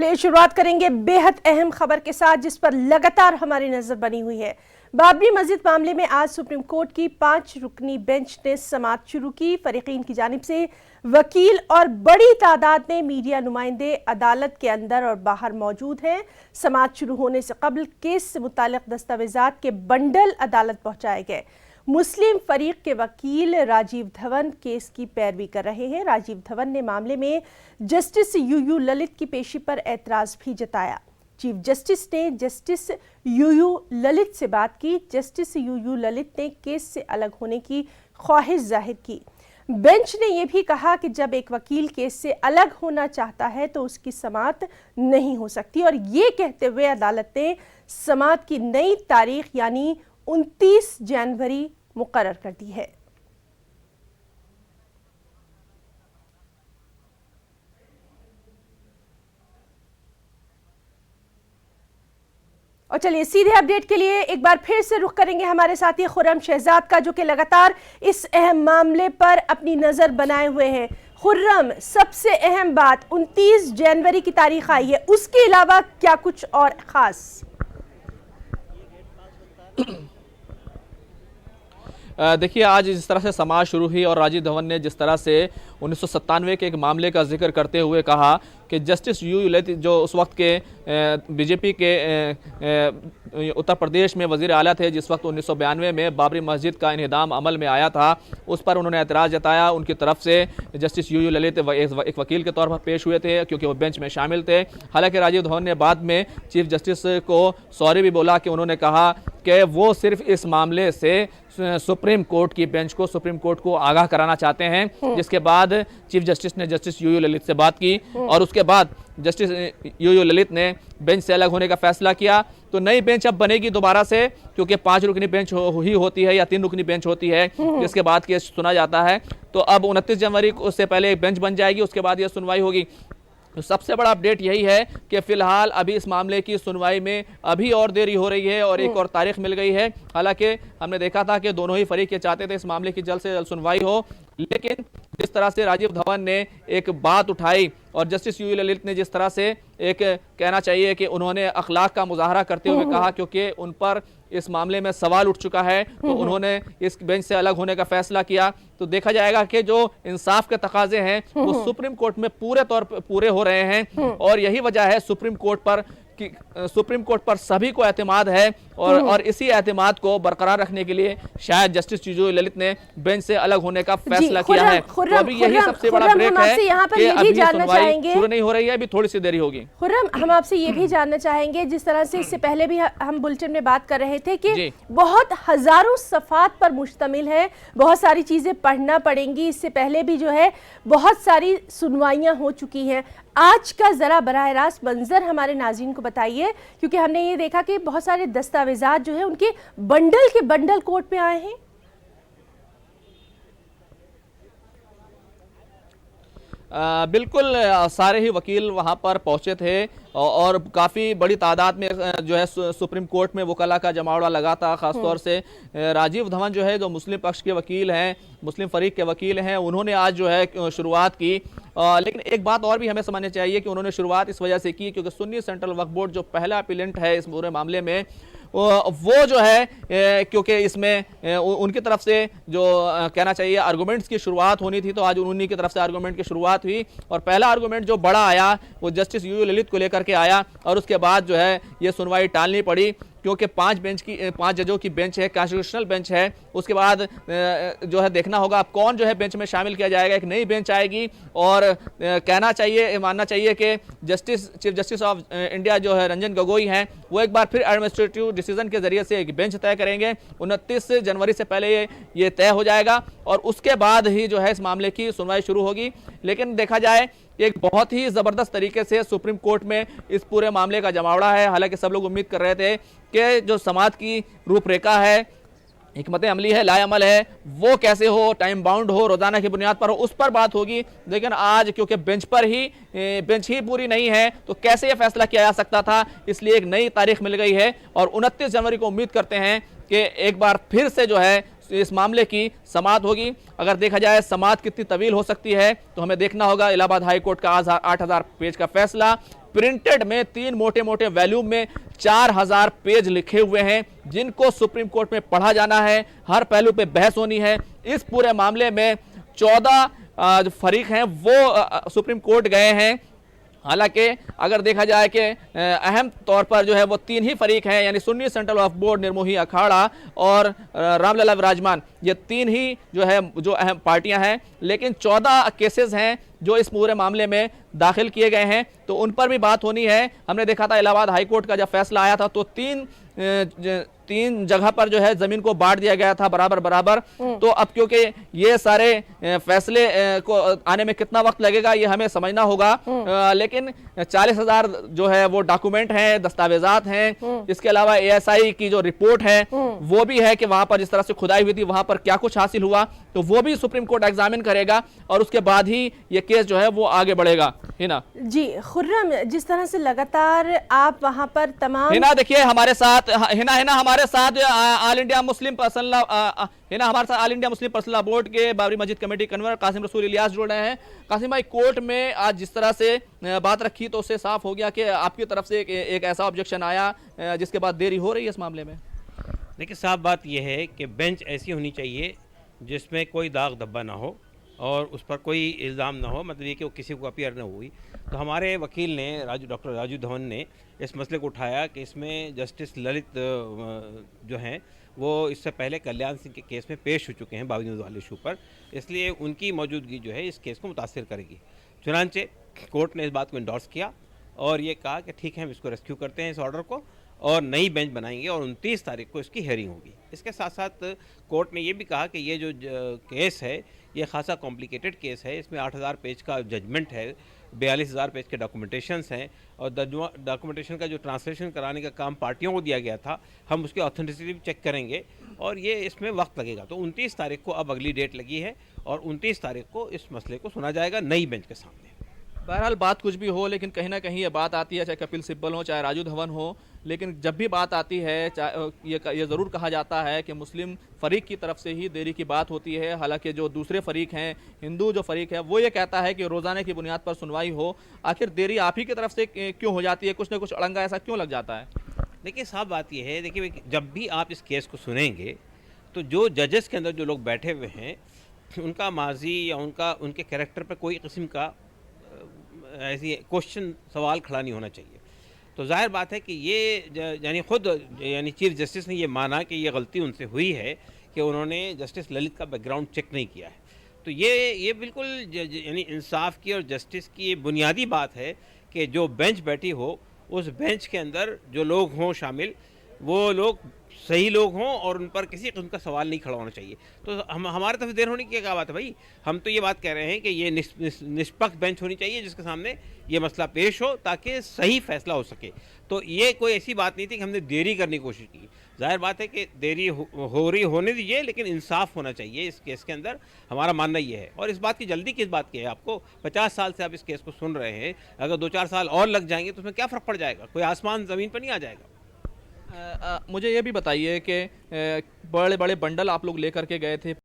शुरुआत करेंगे बेहद अहम खबर के साथ जिस पर लगातार हमारी नजर बनी हुई है। बाबरी मस्जिद मामले में आज सुप्रीम कोर्ट की 5 रुकनी बेंच ने समाअत शुरू की। फरीकीन की जानिब से वकील और बड़ी तादाद में मीडिया नुमाइंदे अदालत के अंदर और बाहर मौजूद हैं। समाअत शुरू होने से कबल केस से मुताल्लिक दस्तावेजात के बंडल अदालत पहुंचाए गए। मुस्लिम फरीक के वकील राजीव धवन केस की पैरवी कर रहे हैं। राजीव धवन ने मामले में जस्टिस यूयू ललित की पेशी पर एतराज भी जताया। चीफ जस्टिस ने जस्टिस यूयू ललित से बात की। जस्टिस यूयू ललित ने केस से अलग होने की ख्वाहिश जाहिर की। बेंच ने यह भी कहा कि जब एक वकील केस से अलग होना चाहता है तो उसकी समाअत नहीं हो सकती, और ये कहते हुए अदालत ने समाअत की नई तारीख यानी 29 जनवरी मुकर्रर कर दी है। और चलिए सीधे अपडेट के लिए एक बार फिर से रुख करेंगे हमारे साथी खुर्रम शहजाद का, जो कि लगातार इस अहम मामले पर अपनी नजर बनाए हुए हैं। खुर्रम, सबसे अहम बात 29 जनवरी की तारीख आई है, उसके अलावा क्या कुछ और खास? देखिए, आज जिस तरह से समाज शुरू हुई और राजीव धवन ने जिस तरह से 1997 के एक मामले का जिक्र करते हुए कहा कि जस्टिस यूयू ललित जो उस वक्त के बीजेपी के उत्तर प्रदेश में वजीर आला थे, जिस वक्त 1992 में बाबरी मस्जिद का इन्हिदाम अमल में आया था, उस पर उन्होंने एतराज़ जताया। उनकी तरफ से जस्टिस यूयू ललित एक वकील के तौर पर पेश हुए थे क्योंकि वो बेंच में शामिल थे। हालांकि राजीव धवन ने बाद में चीफ जस्टिस को सॉरी भी बोला कि उन्होंने कहा कि वो सिर्फ इस मामले से सुप्रीम कोर्ट की बेंच को, सुप्रीम कोर्ट को आगाह कराना चाहते हैं। जिसके बाद चीफ जस्टिस ने जस्टिस यूयू ललित से बात की और उसके बाद जस्टिस यूयू ललित ने बेंच से अलग होने का फैसला किया। तो नई बेंच अब बनेगी दोबारा से, क्योंकि 5 रुकनी बेंच ही होती है या 3 रुकनी बेंच होती है, जिसके बाद केस सुना जाता है। तो अब 29 जनवरी को उससे पहले एक बेंच बन जाएगी, उसके बाद यह सुनवाई होगी। तो सबसे बड़ा अपडेट यही है कि फिलहाल अभी इस मामले की सुनवाई में अभी और देरी हो रही है और एक और तारीख मिल गई है। हालांकि हमने देखा था कि दोनों ही फरीक ये चाहते थे इस मामले की जल्द से जल्द सुनवाई हो, लेकिन जिस तरह से राजीव धवन ने एक बात उठाई और जस्टिस यूयू ललित ने जिस तरह से एक कहना चाहिए कि उन्होंने अखलाक का मुजाहरा करते हुए कहा, क्योंकि उन पर इस मामले में सवाल उठ चुका है, तो उन्होंने इस बेंच से अलग होने का फैसला किया। तो देखा जाएगा कि जो इंसाफ के तकाजे हैं वो सुप्रीम कोर्ट में पूरे तौर पर पूरे हो रहे हैं, और यही वजह है सुप्रीम कोर्ट पर सभी को एतमाद है, और इसी एतमाद को बरकरार रखने के लिए शायद जस्टिस यूयू ललित ने बेंच से अलग होने का फैसला किया है। तो अभी यही सबसे बड़ा ब्रेक है कि अभी सुनवाई शुरू नहीं हो रही है, अभी थोड़ी सी देरी होगी। खुर्रम, हम आपसे ये भी जानना चाहेंगे, जिस तरह से इससे पहले भी हम बुलेटिन में बात कर रहे थे कि बहुत हजारों सफात पर मुश्तमिल है, बहुत सारी चीजें पढ़ना पड़ेंगी। इससे पहले भी जो है बहुत सारी सुनवाइयां हो चुकी हैं। आज का जरा बराह रास्त मंजर हमारे नाज़रीन को बताइए, क्योंकि हमने ये देखा कि बहुत सारे दस्तावेजात जो है उनके बंडल के बंडल कोर्ट में आए हैं। बिल्कुल, सारे ही वकील वहां पर पहुंचे थे और काफ़ी बड़ी तादाद में जो है सुप्रीम कोर्ट में वकला का जमावड़ा लगा था। ख़ासतौर से राजीव धवन जो है, जो मुस्लिम पक्ष के वकील हैं, मुस्लिम फरीक के वकील हैं, उन्होंने आज जो है शुरुआत की। लेकिन एक बात और भी हमें समझनी चाहिए कि उन्होंने शुरुआत इस वजह से की क्योंकि सुन्नी सेंट्रल वक्फ बोर्ड जो पहला अपीलेंट है इस पूरे मामले में, वो जो है क्योंकि इसमें उनकी तरफ से जो कहना चाहिए आर्गूमेंट्स की शुरुआत होनी थी, तो आज उन्हीं की तरफ से आर्गूमेंट की शुरुआत हुई और पहला आर्गूमेंट जो बड़ा आया वो जस्टिस यूयू ललित को लेकर के आया, और उसके बाद जो है ये सुनवाई टालनी पड़ी क्योंकि 5 जजों की बेंच है, कॉन्स्टिट्यूशनल बेंच है। उसके बाद जो है देखना होगा अब कौन जो है बेंच में शामिल किया जाएगा। एक नई बेंच आएगी और कहना चाहिए, मानना चाहिए कि चीफ जस्टिस ऑफ इंडिया जो है रंजन गोगोई हैं, वो एक बार फिर एडमिनिस्ट्रेटिव डिसीजन के जरिए से एक बेंच तय करेंगे। 29 जनवरी से पहले ये तय हो जाएगा और उसके बाद ही जो है इस मामले की सुनवाई शुरू होगी। लेकिन देखा जाए एक बहुत ही ज़बरदस्त तरीके से सुप्रीम कोर्ट में इस पूरे मामले का जमावड़ा है। हालांकि सब लोग उम्मीद कर रहे थे कि जो समाज की रूपरेखा है, हिकमत अमली है, लाएअमल है, वो कैसे हो, टाइम बाउंड हो, रोजाना की बुनियाद पर हो, उस पर बात होगी। लेकिन आज क्योंकि बेंच ही पूरी नहीं है तो कैसे ये फैसला किया जा सकता था, इसलिए एक नई तारीख मिल गई है और 29 जनवरी को उम्मीद करते हैं कि एक बार फिर से जो है इस मामले की समाअत होगी। अगर देखा जाए समाअत कितनी तवील हो सकती है तो हमें देखना होगा। इलाहाबाद हाई कोर्ट का आज 8000 पेज का फैसला प्रिंटेड में 3 मोटे मोटे वॉल्यूम में 4000 पेज लिखे हुए हैं, जिनको सुप्रीम कोर्ट में पढ़ा जाना है, हर पहलू पे बहस होनी है। इस पूरे मामले में 14 जो फरीक हैं वो सुप्रीम कोर्ट गए हैं। हालांकि अगर देखा जाए कि अहम तौर पर जो है वो 3 ही फरीक हैं, यानी सुन्नी सेंट्रल वक्फ बोर्ड, निर्मोही अखाड़ा और रामलला विराजमान, ये 3 ही जो है जो अहम पार्टियां हैं। लेकिन 14 केसेस हैं जो इस पूरे मामले में दाखिल किए गए हैं, तो उन पर भी बात होनी है। हमने देखा था इलाहाबाद हाई कोर्ट का जब फैसला आया था तो 3 जगह पर जो है जमीन को बांट दिया गया था बराबर बराबर। तो अब क्योंकि ये सारे फैसले को आने में कितना वक्त लगेगा ये हमें समझना होगा, लेकिन 40,000 जो है वो डॉक्यूमेंट हैं, दस्तावेजात हैं। इसके अलावा ASI की जो रिपोर्ट है वो भी है कि वहां पर जिस तरह से खुदाई हुई थी वहां पर क्या कुछ हासिल हुआ, तो वो भी सुप्रीम कोर्ट एग्जामिन करेगा और उसके बाद ही ये केस जो है वो आगे बढ़ेगा। हिना जी खुर्रम, जिस तरह से लगातार आप वहां पर तमाम हिना देखिए हमारे साथ हिना हमारे साथ all India Muslim personal Hina हमारे साथ all India Muslim personal board के बाबरी मस्जिद कमेटी कन्वीनर कासिम रसूल इलियास जुड़ रहे हैं। कासिम भाई, कोर्ट में आज जिस तरह से बात रखी तो उससे साफ हो गया कि आपकी तरफ से एक ऐसा ऑब्जेक्शन आया जिसके बाद देरी हो रही है इस मामले में। देखिए, साफ बात यह है कि बेंच ऐसी होनी चाहिए जिसमें कोई दाग धब्बा ना हो और उस पर कोई इल्ज़ाम ना हो, मतलब ये कि वो किसी को अपीयर ना हुई। तो हमारे वकील ने डॉक्टर राजू धवन ने इस मसले को उठाया कि इसमें जस्टिस ललित जो हैं वो इससे पहले कल्याण सिंह के केस में पेश हो चुके हैं बावजूद वाले इशू पर, इसलिए उनकी मौजूदगी जो है इस केस को मुतासिर करेगी। चुनांचे कोर्ट ने इस बात को इंडोर्स किया और ये कहा कि ठीक है, हम इसको रेस्क्यू करते हैं इस ऑर्डर को और नई बेंच बनाएंगे और 29 तारीख को इसकी हेयरिंग होगी। इसके साथ साथ कोर्ट ने ये भी कहा कि ये जो केस है ये खासा कॉम्प्लिकेटेड केस है, इसमें 8000 पेज का जजमेंट है, 42,000 पेज के डॉक्यूमेंटेशंस हैं और डॉक्यूमेंटेशन का जो ट्रांसलेशन कराने का काम पार्टियों को दिया गया था, हम उसकी ऑथेंटिसिटी भी चेक करेंगे और ये इसमें वक्त लगेगा। तो 29 तारीख को अब अगली डेट लगी है और 29 तारीख को इस मसले को सुना जाएगा नई बेंच के सामने। बहरहाल बात कुछ भी हो, लेकिन कहीं ना कहीं ये बात आती है, चाहे कपिल सिब्बल हो चाहे राजू धवन हो, लेकिन जब भी बात आती है ये ज़रूर कहा जाता है कि मुस्लिम फरीक की तरफ से ही देरी की बात होती है। हालांकि जो दूसरे फरीक हैं, हिंदू जो फरीक है, वो ये कहता है कि रोज़ाना की बुनियाद पर सुनवाई हो। आखिर देरी आप ही की तरफ से क्यों हो जाती है? कुछ ना कुछ अड़ंगा ऐसा क्यों लग जाता है? देखिए, साफ बात यह है, देखिए जब भी आप इस केस को सुनेंगे तो जो जजेस के अंदर जो लोग बैठे हुए हैं उनका माजी या उनके कैरेक्टर पर कोई किस्म का ऐसी क्वेश्चन सवाल खड़ा नहीं होना चाहिए। तो जाहिर बात है कि ये यानी खुद चीफ जस्टिस ने ये माना कि ये गलती उनसे हुई है कि उन्होंने जस्टिस ललित का बैकग्राउंड चेक नहीं किया है। तो ये बिल्कुल यानी इंसाफ की और जस्टिस की ये बुनियादी बात है कि जो बेंच बैठी हो उस बेंच के अंदर जो लोग हों शामिल, वो लोग सही लोग हों और उन पर किसी किस्म का सवाल नहीं खड़ा होना चाहिए। तो हमारे तरफ देर होने की क्या बात है भाई? हम तो ये बात कह रहे हैं कि ये निष्पक्ष बेंच होनी चाहिए जिसके सामने ये मसला पेश हो ताकि सही फैसला हो सके। तो ये कोई ऐसी बात नहीं थी कि हमने देरी करने की कोशिश की। जाहिर बात है कि देरी हो रही होने दीजिए, लेकिन इंसाफ होना चाहिए इस केस के अंदर, हमारा मानना ये है। और इस बात की जल्दी किस बात की है? आपको 50 साल से आप इस केस को सुन रहे हैं, अगर 2-4 साल और लग जाएंगे तो उसमें क्या फ़र्क पड़ जाएगा? कोई आसमान ज़मीन पर नहीं आ जाएगा। मुझे ये भी बताइए कि बड़े बड़े बंडल आप लोग लेकर के गए थे